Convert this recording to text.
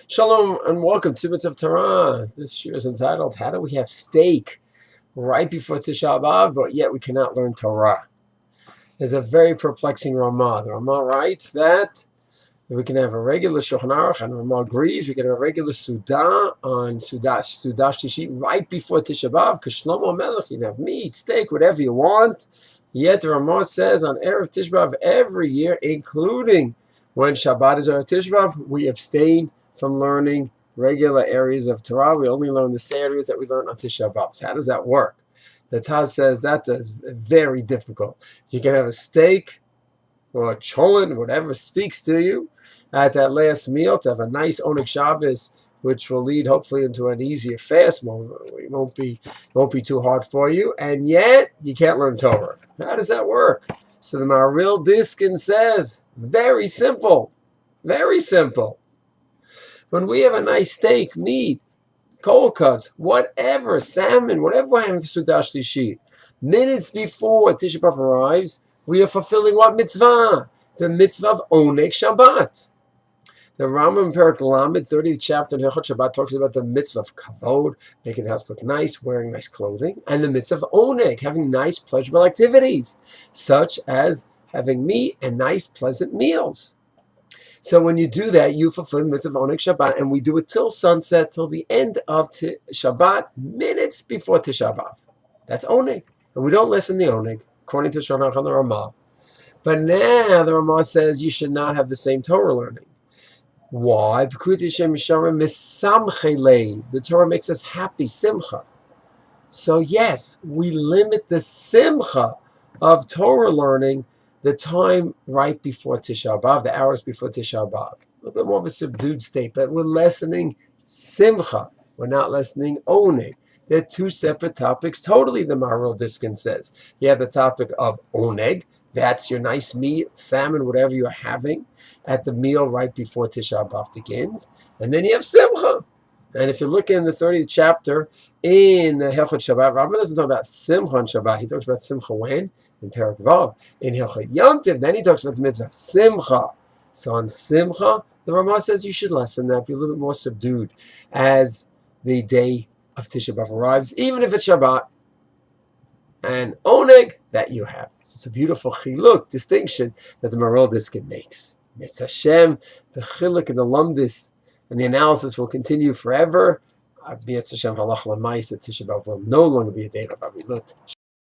Shalom and welcome to Mitzvah Torah. This year is entitled, How Do We Have Steak Right Before Tisha B'av, but yet we cannot learn Torah? There's a very perplexing Ramah. The Ramah writes that we can have a regular Shulchan Aruch, and the Ramah agrees we can have a regular Sudah on Sudah Shlishi right before Tisha B'av, because Shlomo Melech, you can have meat, steak, whatever you want. Yet the Ramah says on Erev Tisha B'av every year, including when Shabbat is Erev Tisha B'av, we abstain from learning regular areas of Torah. We only learn the areas that we learn on Tisha B'av. So how does that work? The Taz says that is very difficult. You can have a steak or a cholent, whatever speaks to you, at that last meal to have a nice Oneg Shabbos, which will lead hopefully into an easier fast. It won't be too hard for you, and yet you can't learn Torah. How does that work? So the Maril Diskin says, very simple, very simple. When we have a nice steak, meat, cold cuts, whatever, salmon, whatever we're having for Sudah Shlishi, minutes before Tisha B'av arrives, we are fulfilling what mitzvah? The mitzvah of Oneg Shabbat. The Rambam in Perek Lamed, 30th chapter in Hilchot Shabbat, talks about the mitzvah of kavod, making the house look nice, wearing nice clothing, and the mitzvah of Oneg, having nice, pleasurable activities, such as having meat and nice, pleasant meals. So when you do that, you fulfill the mitzvah of Oneg Shabbat, and we do it till sunset, till the end of Shabbat, minutes before Tisha B'av. That's Oneg. And we don't listen to Oneg, according to Shulchan Aruch and the Ramah. But now the Ramah says you should not have the same Torah learning. Why? Because the Torah makes us happy, simcha. So yes, we limit the simcha of Torah learning the time right before Tisha B'av, the hours before Tisha B'av. A little bit more of a subdued state, but we're lessening simcha. We're not lessening oneg. They're two separate topics. Totally, the Maharil Diskin says. You have the topic of oneg. That's your nice meat, salmon, whatever you're having at the meal right before Tisha B'av begins. And then you have simcha. And if you look in the 30th chapter in the Hilchot Shabbat, Rambam doesn't talk about simcha on Shabbat. He talks about simcha when? In Perek Vav. In Hilchot Yom Tov, then he talks about the mitzvah simcha. So on simcha, the Ramah says you should lessen that, be a little bit more subdued as the day of Tisha B'av arrives, even if it's Shabbat. And oneg, that you have. So it's a beautiful chiluk, distinction that the Maharil Diskin makes. It's Hashem, the chiluk and the lumdis, and the analysis will continue forever. B'yetz Hashem halach l'mais, that Tisha B'av will no longer be a day of avilut.